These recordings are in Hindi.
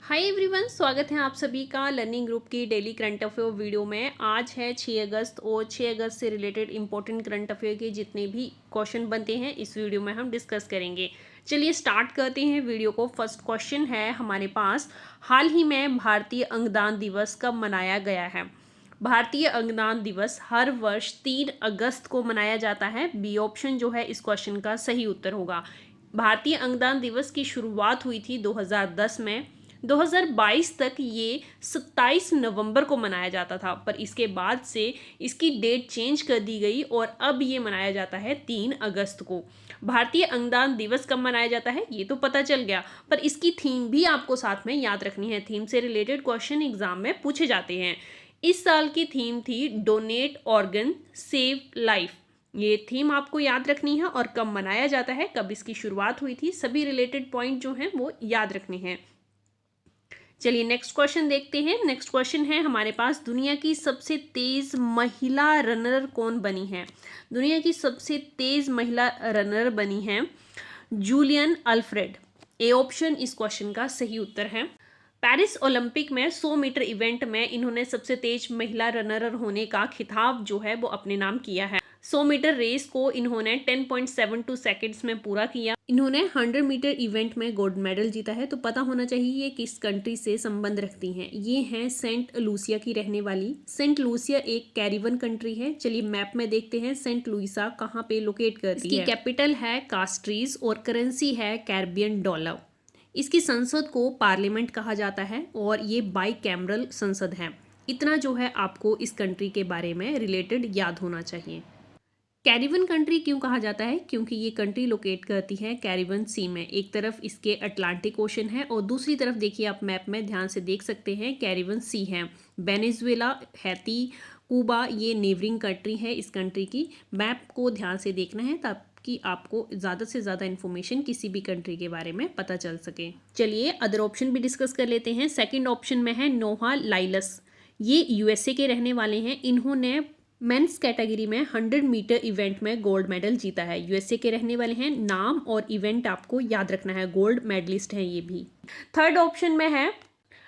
हाय एवरीवन, स्वागत है आप सभी का लर्निंग ग्रुप की डेली करंट अफेयर वीडियो में। आज है 6 अगस्त और 6 अगस्त से रिलेटेड इंपॉर्टेंट करंट अफेयर के जितने भी क्वेश्चन बनते हैं इस वीडियो में हम डिस्कस करेंगे। चलिए स्टार्ट करते हैं वीडियो को। फर्स्ट क्वेश्चन है हमारे पास, हाल ही में भारतीय अंगदान दिवस कब मनाया गया है? भारतीय अंगदान दिवस हर वर्ष 3 अगस्त को मनाया जाता है। बी ऑप्शन जो है इस क्वेश्चन का सही उत्तर होगा। भारतीय अंगदान दिवस की शुरुआत हुई थी 2010 में। 2022 तक ये 27 नवंबर को मनाया जाता था, पर इसके बाद से इसकी डेट चेंज कर दी गई और अब ये मनाया जाता है 3 अगस्त को। भारतीय अंगदान दिवस कब मनाया जाता है ये तो पता चल गया, पर इसकी थीम भी आपको साथ में याद रखनी है। थीम से रिलेटेड क्वेश्चन एग्जाम में पूछे जाते हैं। इस साल की थीम थी डोनेट ऑर्गन सेव लाइफ। ये थीम आपको याद रखनी है और कब मनाया जाता है, कब इसकी शुरुआत हुई थी, सभी रिलेटेड पॉइंट जो हैं वो याद रखने हैं। चलिए नेक्स्ट क्वेश्चन देखते हैं। नेक्स्ट क्वेश्चन है हमारे पास, दुनिया की सबसे तेज महिला रनर कौन बनी है? दुनिया की सबसे तेज महिला रनर बनी है जूलियन अल्फ्रेड। ए ऑप्शन इस क्वेश्चन का सही उत्तर है। पेरिस ओलंपिक में 100 मीटर इवेंट में इन्होंने सबसे तेज महिला रनर होने का खिताब जो है वो अपने नाम किया है। 100 मीटर रेस को इन्होंने 10.72 सेकंड्स में पूरा किया। इन्होंने 100 मीटर इवेंट में गोल्ड मेडल जीता है। तो पता होना चाहिए ये किस कंट्री से संबंध रखती हैं। ये हैं सेंट लूसिया की रहने वाली। सेंट लूसिया एक कैरिबियन कंट्री है। चलिए मैप में देखते हैं सेंट लुइसा कहाँ पे लोकेट करती है। इसकी कैपिटल है कास्ट्रीज और करेंसी है कैरिबियन डॉलर। इसकी संसद को पार्लियामेंट कहा जाता है और ये बाई कैमरल संसद है। इतना जो है आपको इस कंट्री के बारे में रिलेटेड याद होना चाहिए। कैरिबियन कंट्री क्यों कहा जाता है? क्योंकि ये कंट्री लोकेट करती है कैरिबियन सी में। एक तरफ इसके अटलांटिक ओशन है और दूसरी तरफ देखिए आप मैप में ध्यान से देख सकते हैं कैरिबियन सी है। वेनेजुएला, हैती, क्यूबा ये नेबरिंग कंट्री है इस कंट्री की। मैप को ध्यान से देखना है ताकि आपको ज़्यादा से ज़्यादा इन्फॉर्मेशन किसी भी कंट्री के बारे में पता चल सके। चलिए अदर ऑप्शन भी डिस्कस कर लेते हैं। सेकेंड ऑप्शन में है नोहा लाइलस। ये यूएसए के रहने वाले हैं। इन्होंने मेंस कैटेगरी में 100 मीटर इवेंट में गोल्ड मेडल जीता है। यूएसए के रहने वाले हैं। नाम और इवेंट आपको याद रखना है। गोल्ड मेडलिस्ट हैं ये भी। थर्ड ऑप्शन में है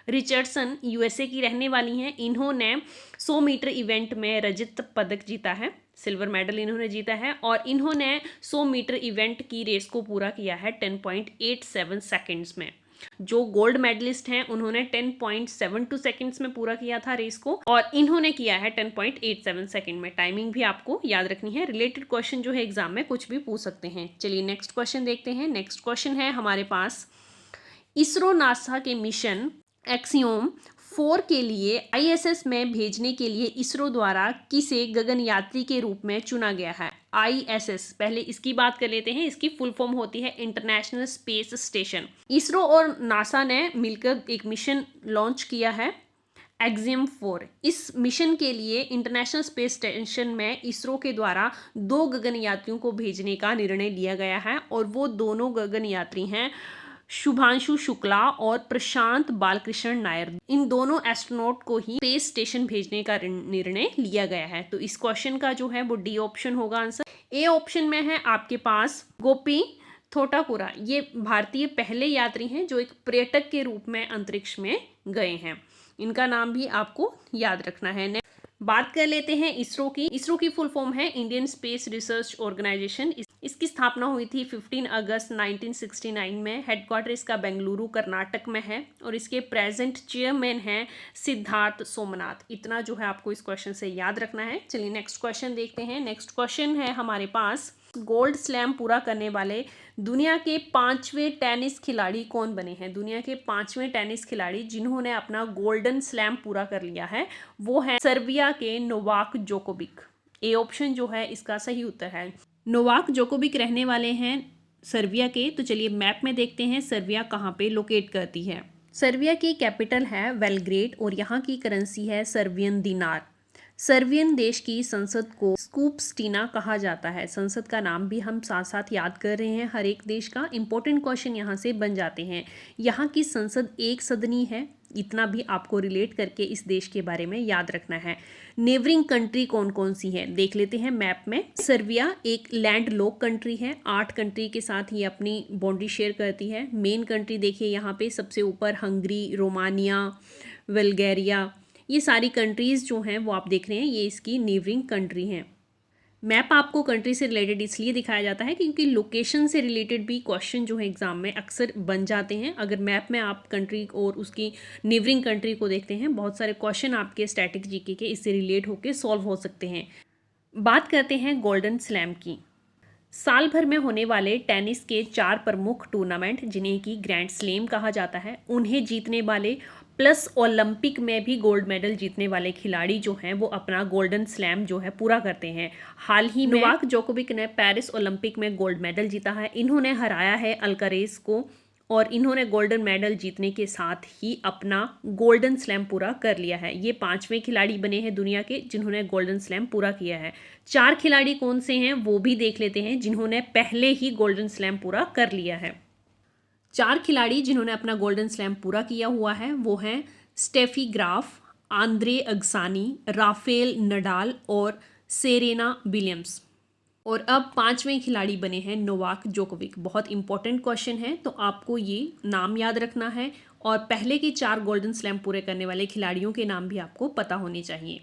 रिचर्डसन। यूएसए की रहने वाली हैं। इन्होंने 100 मीटर इवेंट में रजत पदक जीता है। सिल्वर मेडल इन्होंने जीता है और इन्होंने 100 मीटर इवेंट की रेस को पूरा किया है 10.87 सेकेंड्स में। जो गोल्ड मेडलिस्ट हैं उन्होंने 10.72 सेकंड्स में पूरा किया था रेस को और इन्होंने किया है 10.87 सेकंड में। टाइमिंग भी आपको याद रखनी है। रिलेटेड क्वेश्चन जो है एग्जाम में कुछ भी पूछ सकते हैं। चलिए नेक्स्ट क्वेश्चन देखते हैं। नेक्स्ट क्वेश्चन है हमारे पास, इसरो नासा के मिशन एक्सियोम 4 के लिए आईएसएस में भेजने के लिए इसरो द्वारा किसे गगनयात्री के रूप में चुना गया है? आईएसएस, पहले इसकी बात कर लेते हैं। इसकी फुल फॉर्म होती है इंटरनेशनल स्पेस स्टेशन। इसरो और नासा ने मिलकर एक मिशन लॉन्च किया है एक्सियम 4। इस मिशन के लिए इंटरनेशनल स्पेस स्टेशन में इसरो के द्वारा 2 गगनयात्रियों को भेजने का निर्णय लिया गया है और वो दोनों गगनयात्री हैं शुभांशु शुक्ला और प्रशांत बालकृष्ण नायर। इन दोनों एस्ट्रोनॉट को ही स्पेस स्टेशन भेजने का निर्णय लिया गया है। तो इस क्वेश्चन का जो है वो डी ऑप्शन होगा आंसर। ए ऑप्शन में है आपके पास गोपी थोटाकुरा। ये भारतीय पहले यात्री हैं जो एक पर्यटक के रूप में अंतरिक्ष में गए हैं। इनका नाम भी आपको याद रखना है। बात कर लेते हैं इसरो की। इसरो की फुल फॉर्म है इंडियन स्पेस रिसर्च ऑर्गेनाइजेशन। इसकी स्थापना हुई थी 15 अगस्त 1969 में। हेडक्वार्टर इसका बेंगलुरु कर्नाटक में है और इसके प्रेजेंट चेयरमैन हैं सिद्धार्थ सोमनाथ। इतना जो है आपको इस क्वेश्चन से याद रखना है। चलिए नेक्स्ट क्वेश्चन देखते हैं। नेक्स्ट क्वेश्चन है हमारे पास, गोल्ड स्लैम पूरा करने वाले दुनिया के 5वें टेनिस खिलाड़ी कौन बने हैं? दुनिया के 5वें टेनिस खिलाड़ी जिन्होंने अपना गोल्डन स्लैम पूरा कर लिया है वो है सर्बिया के नोवाक जोकोविक। ए ऑप्शन जो है इसका सही उत्तर है। नोवाक जोकोविक रहने वाले हैं सर्बिया के। तो चलिए मैप में देखते हैं सर्बिया कहाँ पे लोकेट करती है। सर्बिया की कैपिटल है बेलग्रेड और यहाँ की करेंसी है सर्बियन दिनार। सर्बियन देश की संसद को स्कूपस्टीना कहा जाता है। संसद का नाम भी हम साथ साथ याद कर रहे हैं हर एक देश का। इंपॉर्टेंट क्वेश्चन यहाँ से बन जाते हैं। यहाँ की संसद एक सदनी है। इतना भी आपको रिलेट करके इस देश के बारे में याद रखना है। नेबरिंग कंट्री कौन कौन सी है देख लेते हैं मैप में। सर्बिया एक लैंड लॉक कंट्री है, 8 कंट्री के साथ ये अपनी बाउंड्री शेयर करती है। मेन कंट्री देखिए यहाँ पे सबसे ऊपर हंगरी, रोमानिया, बल्गारिया, ये सारी कंट्रीज़ जो हैं वो आप देख रहे हैं, ये इसकी नेबरिंग कंट्री हैं। मैप आपको कंट्री से रिलेटेड इसलिए दिखाया जाता है क्योंकि लोकेशन से रिलेटेड भी क्वेश्चन जो है एग्जाम में अक्सर बन जाते हैं। अगर मैप में आप कंट्री और उसकी नेबरिंग कंट्री को देखते हैं, बहुत सारे क्वेश्चन आपके स्टैटिक जीके के इससे रिलेट होकर सॉल्व हो सकते हैं। बात करते हैं गोल्डन स्लैम की। साल भर में होने वाले टेनिस के 4 प्रमुख टूर्नामेंट जिन्हें कि ग्रैंड स्लैम कहा जाता है, उन्हें जीतने वाले प्लस ओलंपिक में भी गोल्ड मेडल जीतने वाले खिलाड़ी जो हैं वो अपना गोल्डन स्लैम जो है पूरा करते हैं। हाल ही में नोवाक जोकोविक ने पेरिस ओलंपिक में गोल्ड मेडल जीता है। इन्होंने हराया है अल्कारेज को और इन्होंने गोल्डन मेडल जीतने के साथ ही अपना गोल्डन स्लैम पूरा कर लिया है। ये 5वें खिलाड़ी बने हैं दुनिया के जिन्होंने गोल्डन स्लैम पूरा किया है। 4 खिलाड़ी कौन से हैं वो भी देख लेते हैं जिन्होंने पहले ही गोल्डन स्लैम पूरा कर लिया है। 4 खिलाड़ी जिन्होंने अपना गोल्डन स्लैम पूरा किया हुआ है वो हैं Steffi Graf, Andre Agassi, Rafael Nadal और सेरेना विलियम्स। और अब 5वें खिलाड़ी बने हैं नोवाक जोकोविक। बहुत इंपॉर्टेंट क्वेश्चन है, तो आपको ये नाम याद रखना है और पहले के 4 गोल्डन स्लैम पूरे करने वाले खिलाड़ियों के नाम भी आपको पता होने चाहिए।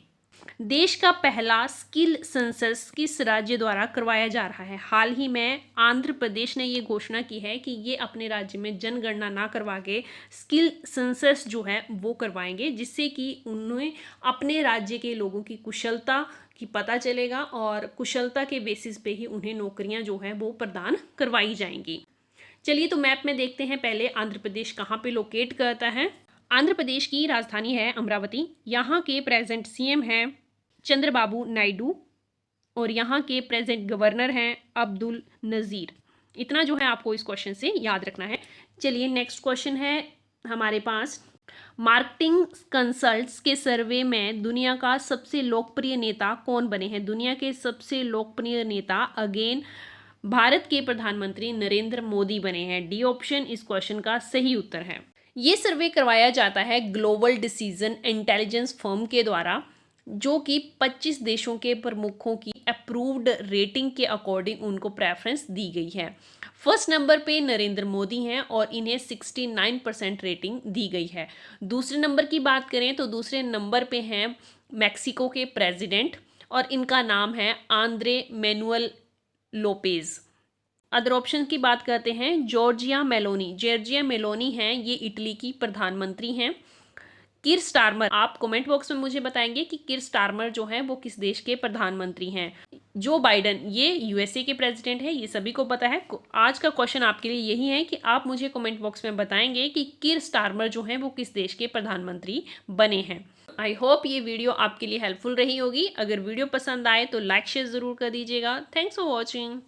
देश का पहला स्किल सेंसस किस राज्य द्वारा करवाया जा रहा है? हाल ही में आंध्र प्रदेश ने ये घोषणा की है कि ये अपने राज्य में जनगणना ना करवा के स्किल सेंसस जो है वो करवाएंगे, जिससे कि उन्हें अपने राज्य के लोगों की कुशलता की पता चलेगा और कुशलता के बेसिस पे ही उन्हें नौकरियां जो है वो प्रदान करवाई जाएंगी। चलिए तो मैप में देखते हैं पहले आंध्र प्रदेश कहाँ पे लोकेट करता है। आंध्र प्रदेश की राजधानी है अमरावती। यहाँ के प्रेजेंट सीएम हैं चंद्रबाबू नायडू और यहाँ के प्रेजेंट गवर्नर हैं अब्दुल नज़ीर। इतना जो है आपको इस क्वेश्चन से याद रखना है। चलिए नेक्स्ट क्वेश्चन है हमारे पास। मार्केटिंग कंसल्ट्स के सर्वे में दुनिया का सबसे लोकप्रिय नेता कौन बने हैं? दुनिया के सबसे लोकप्रिय नेता अगेन भारत के प्रधानमंत्री नरेंद्र मोदी बने हैं। डी ऑप्शन इस क्वेश्चन का सही उत्तर है। ये सर्वे करवाया जाता है ग्लोबल डिसीजन इंटेलिजेंस फर्म के द्वारा, जो कि 25 देशों के प्रमुखों की अप्रूव्ड रेटिंग के अकॉर्डिंग उनको प्रेफरेंस दी गई है। फर्स्ट नंबर पे नरेंद्र मोदी हैं और इन्हें 69% रेटिंग दी गई है। दूसरे नंबर की बात करें तो दूसरे नंबर पे हैं मैक्सिको के प्रेसिडेंट और इनका नाम है Andre Manuel Lopez. Other option की बात करते हैं जॉर्जिया मेलोनी हैं, ये इटली की प्रधानमंत्री हैं। किर स्टारमर, आप कमेंट बॉक्स में मुझे बताएंगे कि किर स्टारमर जो हैं वो किस देश के प्रधानमंत्री हैं। जो बाइडन ये यूएसए के प्रेसिडेंट है, ये सभी को पता है। आज का क्वेश्चन आपके लिए यही है कि आप मुझे कमेंट बॉक्स में बताएंगे कि किर स्टारमर जो हैं वो किस देश के प्रधानमंत्री बने हैं। आई होप ये वीडियो आपके लिए हेल्पफुल रही होगी। अगर वीडियो पसंद आए तो लाइक शेयर ज़रूर कर दीजिएगा। Thanks for watching.